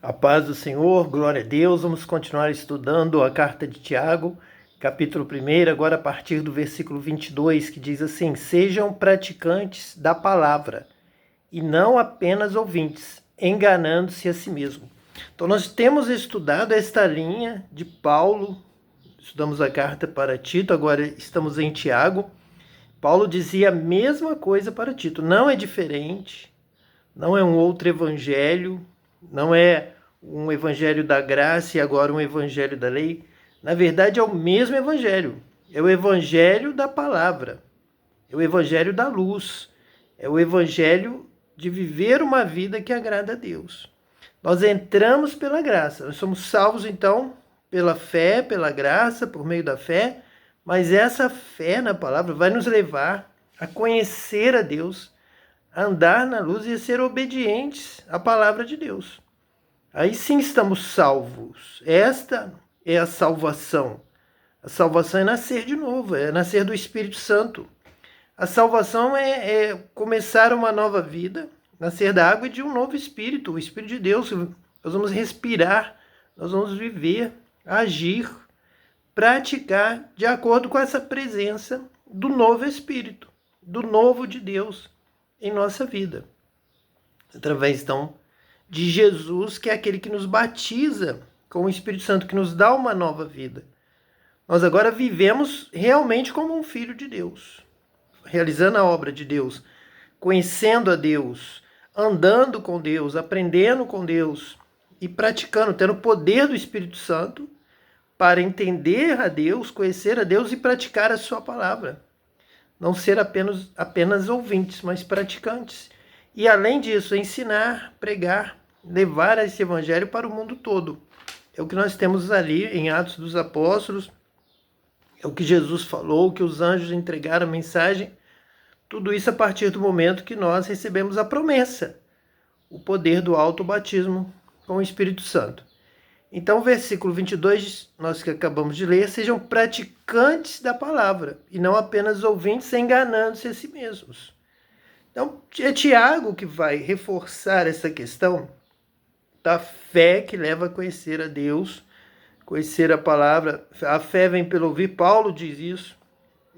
A paz do Senhor, glória a Deus. Vamos continuar estudando a carta de Tiago, capítulo 1, agora a partir do versículo 22, que diz assim: Sejam praticantes da palavra e não apenas ouvintes, enganando-se a si mesmo. Então nós temos estudado esta linha de Paulo, estudamos a carta para Tito, agora estamos em Tiago. Paulo dizia a mesma coisa para Tito, não é diferente, não é um outro evangelho, não é um evangelho da graça e agora um evangelho da lei. Na verdade, é o mesmo evangelho. É o evangelho da palavra. É o evangelho da luz. É o evangelho de viver uma vida que agrada a Deus. Nós entramos pela graça. Nós somos salvos, então, pela fé, pela graça, por meio da fé. Mas essa fé na palavra vai nos levar a conhecer a Deus, a andar na luz e a ser obedientes à palavra de Deus. Aí sim estamos salvos. Esta é a salvação. A salvação é nascer de novo, é nascer do Espírito Santo. A salvação é começar uma nova vida, nascer da água e de um novo Espírito, o Espírito de Deus. Nós vamos respirar, nós vamos viver, agir, praticar de acordo com essa presença do novo Espírito, do novo de Deus em nossa vida. Através, então, de Jesus, que é aquele que nos batiza com o Espírito Santo, que nos dá uma nova vida. Nós agora vivemos realmente como um filho de Deus, realizando a obra de Deus, conhecendo a Deus, andando com Deus, aprendendo com Deus e praticando, tendo o poder do Espírito Santo para entender a Deus, conhecer a Deus e praticar a sua palavra. Não ser apenas ouvintes, mas praticantes. E, além disso, ensinar, pregar, levar esse evangelho para o mundo todo. É o que nós temos ali em Atos dos Apóstolos, é o que Jesus falou, que os anjos entregaram a mensagem. Tudo isso a partir do momento que nós recebemos a promessa, o poder do autobatismo com o Espírito Santo. Então, o versículo 22, nós que acabamos de ler, sejam praticantes da palavra, e não apenas ouvintes, enganando-se a si mesmos. Então, é Tiago que vai reforçar essa questão da fé que leva a conhecer a Deus, conhecer a palavra. A fé vem pelo ouvir, Paulo diz isso,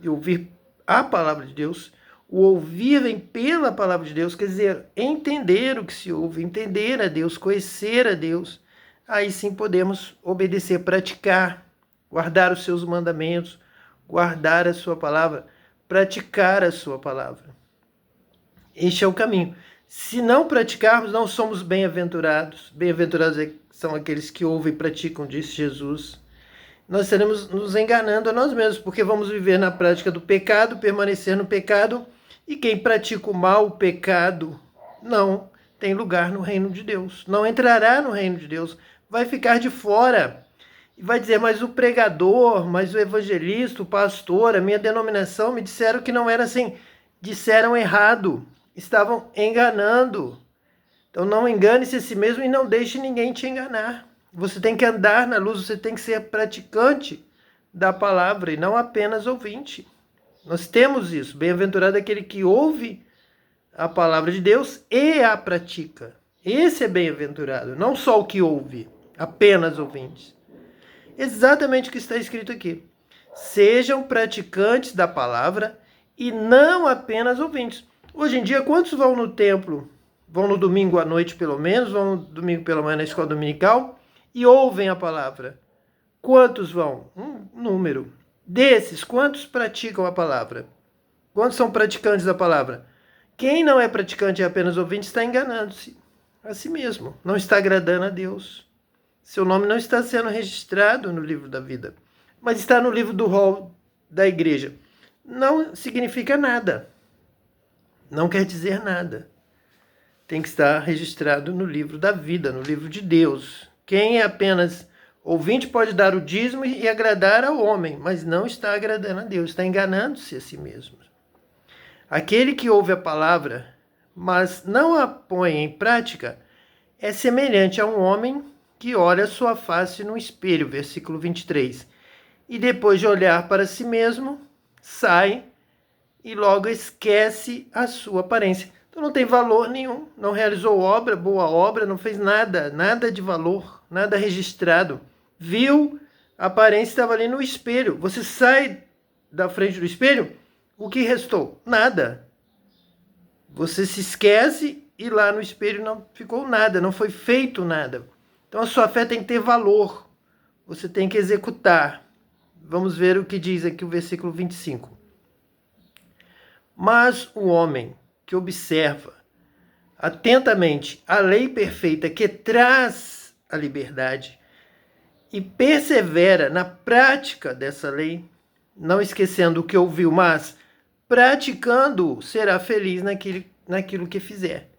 e ouvir a palavra de Deus. O ouvir vem pela palavra de Deus, quer dizer, entender o que se ouve, entender a Deus, conhecer a Deus. Aí sim podemos obedecer, praticar, guardar os seus mandamentos, guardar a sua palavra, praticar a sua palavra. Este é o caminho. Se não praticarmos, não somos bem-aventurados. Bem-aventurados são aqueles que ouvem e praticam, disse Jesus. Nós estaremos nos enganando a nós mesmos, porque vamos viver na prática do pecado, permanecer no pecado, e quem pratica o mal, o pecado, não tem lugar no reino de Deus. Não entrará no reino de Deus. Vai ficar de fora. E vai dizer, mas o pregador, mas o evangelista, o pastor, a minha denominação me disseram que não era assim. Disseram errado. Estavam enganando. Então não engane-se a si mesmo e não deixe ninguém te enganar. Você tem que andar na luz, você tem que ser praticante da palavra e não apenas ouvinte. Nós temos isso. Bem-aventurado é aquele que ouve a palavra de Deus e a pratica. Esse é bem-aventurado, não só o que ouve, apenas ouvintes. Exatamente o que está escrito aqui. Sejam praticantes da palavra e não apenas ouvintes. Hoje em dia, quantos vão no templo? Vão no domingo à noite, pelo menos, vão no domingo pela manhã na escola dominical e ouvem a palavra. Quantos vão? Um número. Desses, quantos praticam a palavra? Quantos são praticantes da palavra? Quem não é praticante e apenas ouvinte está enganando-se a si mesmo. Não está agradando a Deus. Seu nome não está sendo registrado no livro da vida, mas está no livro do rol da igreja. Não significa nada. Não quer dizer nada. Tem que estar registrado no livro da vida, no livro de Deus. Quem é apenas ouvinte pode dar o dízimo e agradar ao homem, mas não está agradando a Deus, está enganando-se a si mesmo. Aquele que ouve a palavra, mas não a põe em prática, é semelhante a um homem que olha sua face no espelho, versículo 23, e depois de olhar para si mesmo, sai e logo esquece a sua aparência. Então não tem valor nenhum, não realizou obra, boa obra, não fez nada, nada de valor, nada registrado. Viu, a aparência estava ali no espelho. Você sai da frente do espelho, o que restou? Nada. Você se esquece e lá no espelho não ficou nada, não foi feito nada. Então a sua fé tem que ter valor, você tem que executar. Vamos ver o que diz aqui o versículo 25. Mas o homem que observa atentamente a lei perfeita que traz a liberdade e persevera na prática dessa lei, não esquecendo o que ouviu, mas praticando, será feliz naquilo que fizer.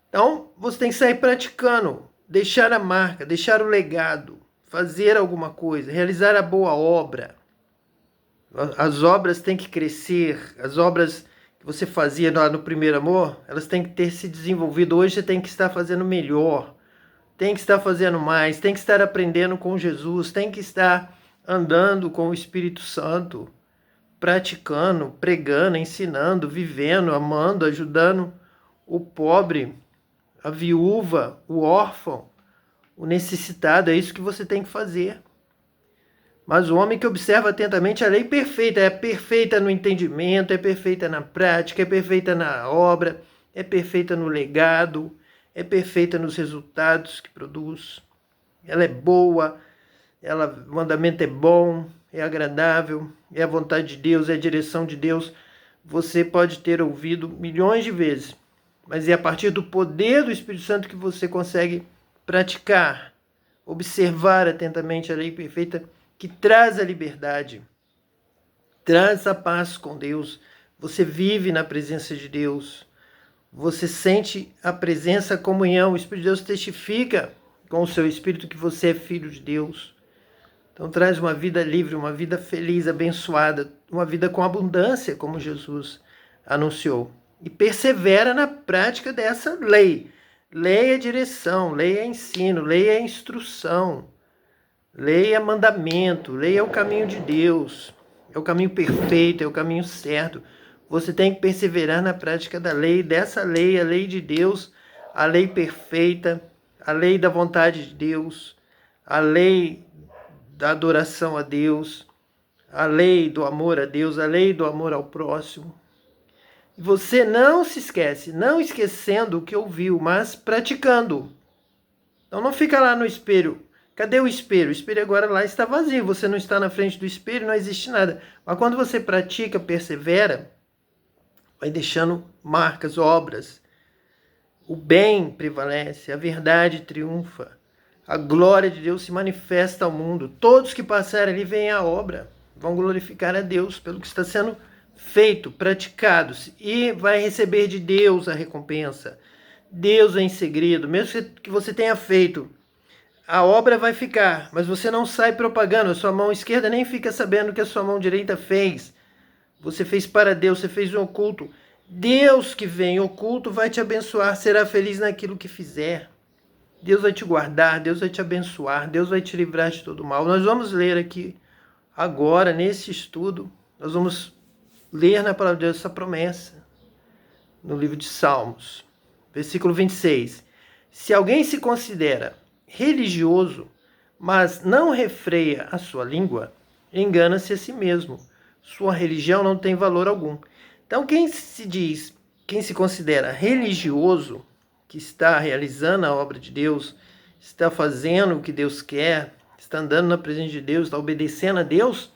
Então, você tem que sair praticando, deixar a marca, deixar o legado, fazer alguma coisa, realizar a boa obra. As obras têm que crescer, as obras que você fazia lá no primeiro amor, elas têm que ter se desenvolvido. Hoje você tem que estar fazendo melhor, tem que estar fazendo mais, tem que estar aprendendo com Jesus, tem que estar andando com o Espírito Santo, praticando, pregando, ensinando, vivendo, amando, ajudando o pobre, a viúva, o órfão, o necessitado. É isso que você tem que fazer. Mas o homem que observa atentamente a lei perfeita, é perfeita no entendimento, é perfeita na prática, é perfeita na obra, é perfeita no legado, é perfeita nos resultados que produz. Ela é boa, o mandamento é bom, é agradável, é a vontade de Deus, é a direção de Deus. Você pode ter ouvido milhões de vezes, mas é a partir do poder do Espírito Santo que você consegue praticar, observar atentamente a lei perfeita que traz a liberdade, traz a paz com Deus. Você vive na presença de Deus, você sente a presença, a comunhão. O Espírito de Deus testifica com o seu Espírito que você é filho de Deus. Então traz uma vida livre, uma vida feliz, abençoada, uma vida com abundância, como Jesus anunciou. E persevera na prática dessa lei. Lei é direção, lei é ensino, lei é instrução, lei é mandamento, lei é o caminho de Deus, é o caminho perfeito, é o caminho certo. Você tem que perseverar na prática da lei, dessa lei, a lei de Deus, a lei perfeita, a lei da vontade de Deus, a lei da adoração a Deus, a lei do amor a Deus, a lei do amor ao próximo. E você não se esquece, não esquecendo o que ouviu, mas praticando. Então não fica lá no espelho. Cadê o espelho? O espelho agora lá está vazio, você não está na frente do espelho, não existe nada. Mas quando você pratica, persevera, vai deixando marcas, obras. O bem prevalece, a verdade triunfa. A glória de Deus se manifesta ao mundo. Todos que passarem ali veem a obra, vão glorificar a Deus pelo que está sendo feito, praticado, e vai receber de Deus a recompensa. Deus é em segredo, mesmo que você tenha feito, a obra vai ficar, mas você não sai propagando, a sua mão esquerda nem fica sabendo o que a sua mão direita fez. Você fez para Deus, você fez um oculto. Deus que vem oculto vai te abençoar, será feliz naquilo que fizer. Deus vai te guardar, Deus vai te abençoar, Deus vai te livrar de todo mal. Nós vamos ler aqui, agora, nesse estudo, nós vamos ler na palavra de Deus essa promessa, no livro de Salmos, versículo 26. Se alguém se considera religioso, mas não refreia a sua língua, engana-se a si mesmo. Sua religião não tem valor algum. Então, quem se considera religioso, que está realizando a obra de Deus, está fazendo o que Deus quer, está andando na presença de Deus, está obedecendo a Deus,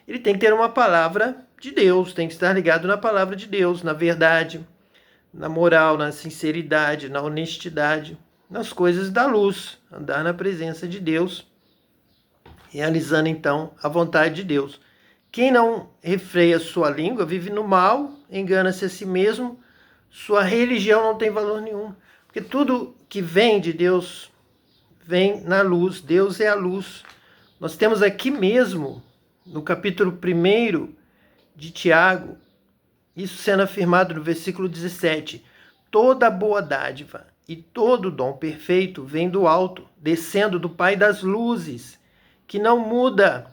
ele tem que ter uma palavra de Deus, tem que estar ligado na palavra de Deus, na verdade, na moral, na sinceridade, na honestidade, nas coisas da luz, andar na presença de Deus, realizando então a vontade de Deus. Quem não refreia sua língua vive no mal, engana-se a si mesmo, sua religião não tem valor nenhum. Porque tudo que vem de Deus vem na luz, Deus é a luz. Nós temos aqui mesmo, no capítulo 1 de Tiago, isso sendo afirmado no versículo 17, toda boa dádiva e todo dom perfeito vem do alto, descendo do Pai das luzes, que não muda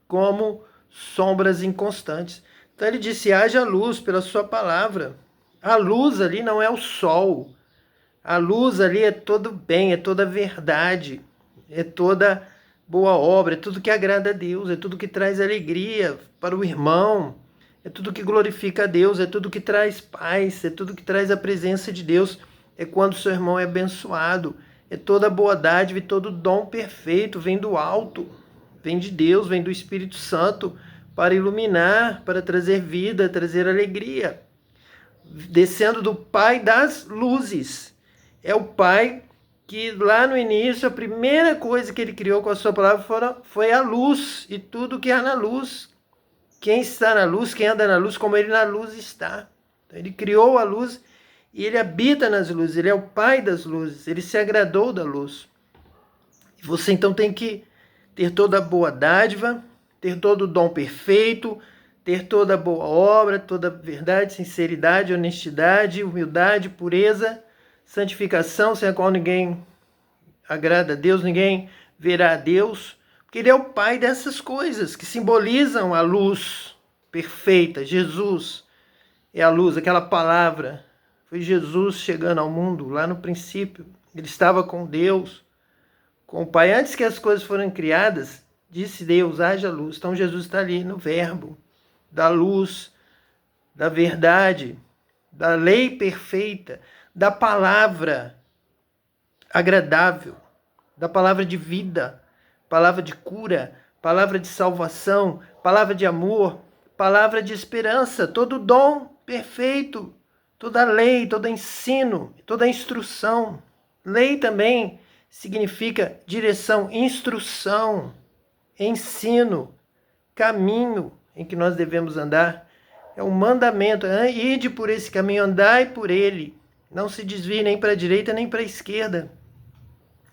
como sombras inconstantes. Então ele disse, haja luz pela sua palavra. A luz ali não é o sol. A luz ali é todo bem, é toda verdade, é toda boa obra, é tudo que agrada a Deus, é tudo que traz alegria para o irmão, é tudo que glorifica a Deus, é tudo que traz paz, é tudo que traz a presença de Deus. É quando o seu irmão é abençoado, é toda boa dádiva e todo dom perfeito vem do alto, vem de Deus, vem do Espírito Santo para iluminar, para trazer vida, trazer alegria, descendo do Pai das luzes. É o Pai que lá no início, a primeira coisa que ele criou com a sua palavra foi a luz e tudo que há na luz. Quem está na luz, quem anda na luz, como ele na luz está. Então, ele criou a luz e ele habita nas luzes, ele é o Pai das luzes, ele se agradou da luz. E você então tem que ter toda a boa dádiva, ter todo o dom perfeito, ter toda a boa obra, toda a verdade, sinceridade, honestidade, humildade, pureza, santificação, sem a qual ninguém agrada a Deus, ninguém verá a Deus, porque ele é o Pai dessas coisas que simbolizam a luz perfeita. Jesus é a luz, aquela palavra. Foi Jesus chegando ao mundo lá no princípio. Ele estava com Deus, com o Pai. Antes que as coisas foram criadas, disse Deus, haja luz. Então Jesus está ali no verbo da luz, da verdade, da lei perfeita, da palavra agradável, da palavra de vida, palavra de cura, palavra de salvação, palavra de amor, palavra de esperança, todo dom perfeito, toda lei, todo ensino, toda instrução. Lei também significa direção, instrução, ensino, caminho em que nós devemos andar. É um mandamento, ide por esse caminho, andai por ele. Não se desvie nem para a direita nem para a esquerda.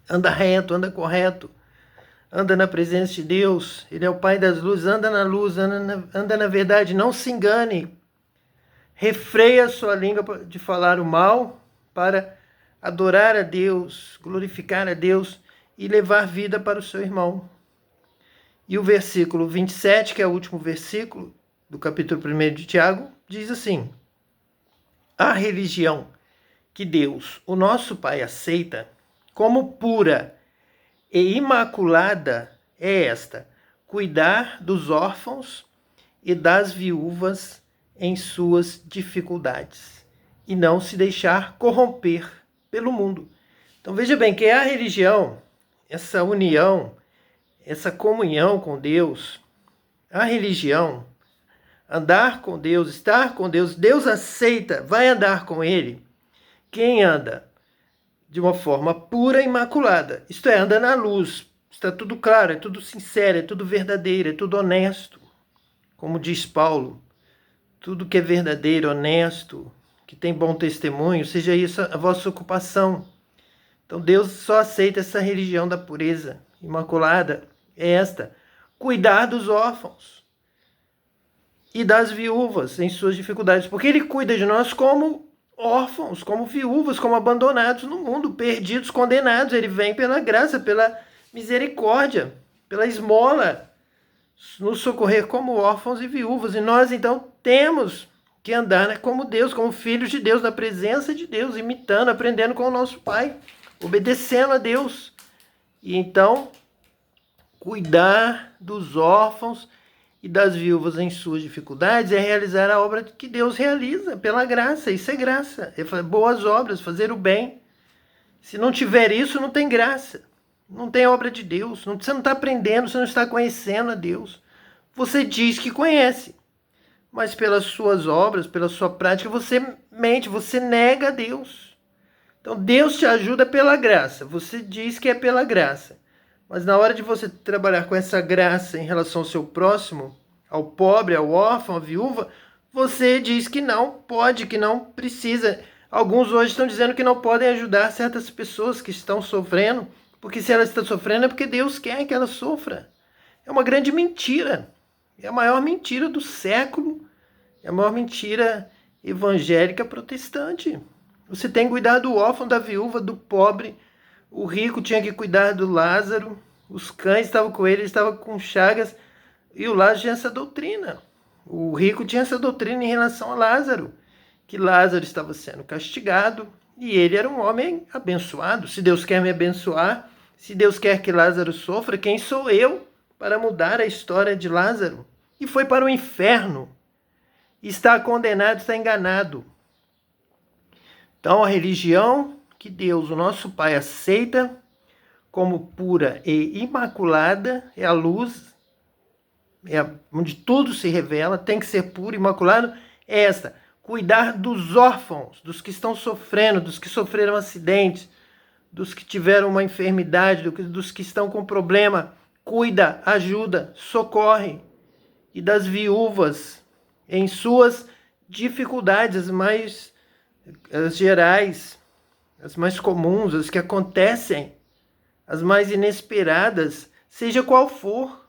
Anda reto, anda correto. Anda na presença de Deus. Ele é o Pai das luzes, anda na luz, anda na verdade. Não se engane. Refreia a sua língua de falar o mal para adorar a Deus, glorificar a Deus e levar vida para o seu irmão. E o versículo 27, que é o último versículo do capítulo 1 de Tiago, diz assim: a religião que Deus, o nosso Pai, aceita como pura e imaculada é esta: cuidar dos órfãos e das viúvas em suas dificuldades e não se deixar corromper pelo mundo. Então veja bem que a religião, essa união, essa comunhão com Deus, a religião, andar com Deus, estar com Deus, Deus aceita, vai andar com Ele quem anda de uma forma pura e imaculada. Isto é, anda na luz, está tudo claro, é tudo sincero, é tudo verdadeiro, é tudo honesto. Como diz Paulo, tudo que é verdadeiro, honesto, que tem bom testemunho, seja isso a vossa ocupação. Então Deus só aceita essa religião da pureza imaculada, é esta: cuidar dos órfãos e das viúvas em suas dificuldades, porque Ele cuida de nós como órfãos, como viúvas, como abandonados no mundo, perdidos, condenados. Ele vem pela graça, pela misericórdia, pela esmola, nos socorrer como órfãos e viúvas. E nós, então, temos que andar como Deus, como filhos de Deus, na presença de Deus, imitando, aprendendo com o nosso Pai, obedecendo a Deus. E então, cuidar dos órfãos e das viúvas em suas dificuldades é realizar a obra que Deus realiza pela graça. Isso é graça, é fazer boas obras, fazer o bem. Se não tiver isso, não tem graça, não tem obra de Deus. Você não está aprendendo, você não está conhecendo a Deus. Você diz que conhece, mas pelas suas obras, pela sua prática, você mente, você nega a Deus. Então Deus te ajuda pela graça, você diz que é pela graça. Mas na hora de você trabalhar com essa graça em relação ao seu próximo, ao pobre, ao órfão, à viúva, você diz que não pode, que não precisa. Alguns hoje estão dizendo que não podem ajudar certas pessoas que estão sofrendo, porque se ela está sofrendo é porque Deus quer que ela sofra. É uma grande mentira. É a maior mentira do século. É a maior mentira evangélica protestante. Você tem que cuidar do órfão, da viúva, do pobre. O rico tinha que cuidar do Lázaro, os cães estavam com ele estava com chagas, e o Lázaro tinha essa doutrina. O rico tinha essa doutrina em relação a Lázaro. que Lázaro estava sendo castigado e ele era um homem abençoado. Se Deus quer me abençoar, se Deus quer que Lázaro sofra, quem sou eu para mudar a história de Lázaro? E foi para o inferno. Está condenado, está enganado. Então, a religião que Deus, o nosso Pai, aceita como pura e imaculada é a luz, onde tudo se revela, tem que ser puro, imaculado, é essa. Cuidar dos órfãos, dos que estão sofrendo, dos que sofreram acidentes, dos que tiveram uma enfermidade, dos que estão com problema. Cuida, ajuda, socorre. E das viúvas em suas dificuldades, as gerais, as mais comuns, as que acontecem, as mais inesperadas, seja qual for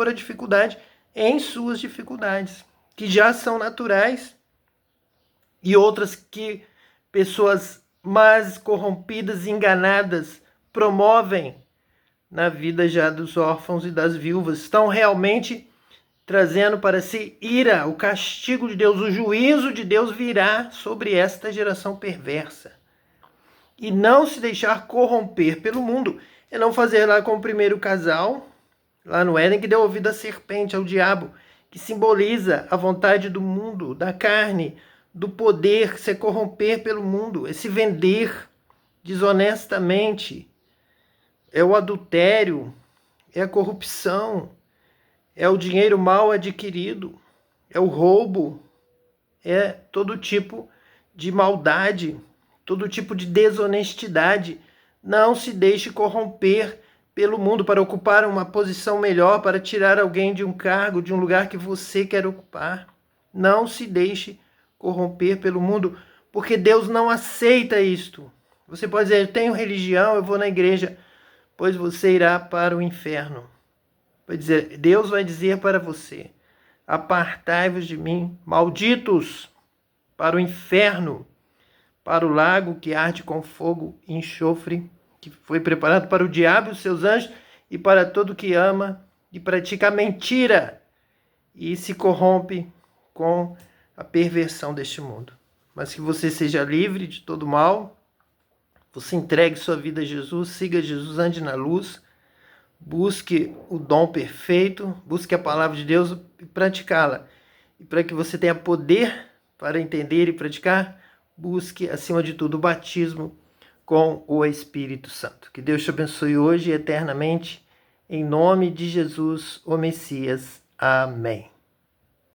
a dificuldade, em suas dificuldades, que já são naturais, e outras que pessoas más, corrompidas, enganadas, promovem na vida já dos órfãos e das viúvas, estão realmente trazendo para si ira, o castigo de Deus, o juízo de Deus virá sobre esta geração perversa. E não se deixar corromper pelo mundo, é não fazer lá com o primeiro casal, lá no Éden, que deu ouvido à serpente, ao diabo, que simboliza a vontade do mundo, da carne, do poder, se corromper pelo mundo, é se vender desonestamente, é o adultério, é a corrupção, é o dinheiro mal adquirido, é o roubo, é todo tipo de maldade, todo tipo de desonestidade. Não se deixe corromper pelo mundo para ocupar uma posição melhor, para tirar alguém de um cargo, de um lugar que você quer ocupar. Não se deixe corromper pelo mundo, porque Deus não aceita isto. Você pode dizer, eu tenho religião, eu vou na igreja, pois você irá para o inferno. Deus vai dizer para você, apartai-vos de mim, malditos, para o inferno, para o lago que arde com fogo e enxofre, que foi preparado para o diabo e os seus anjos, e para todo que ama e pratica a mentira, e se corrompe com a perversão deste mundo. Mas que você seja livre de todo mal, você entregue sua vida a Jesus, siga Jesus, ande na luz, busque o dom perfeito, busque a palavra de Deus e praticá-la. E para que você tenha poder para entender e praticar, busque, acima de tudo, o batismo com o Espírito Santo. Que Deus te abençoe hoje e eternamente, em nome de Jesus, o Messias. Amém.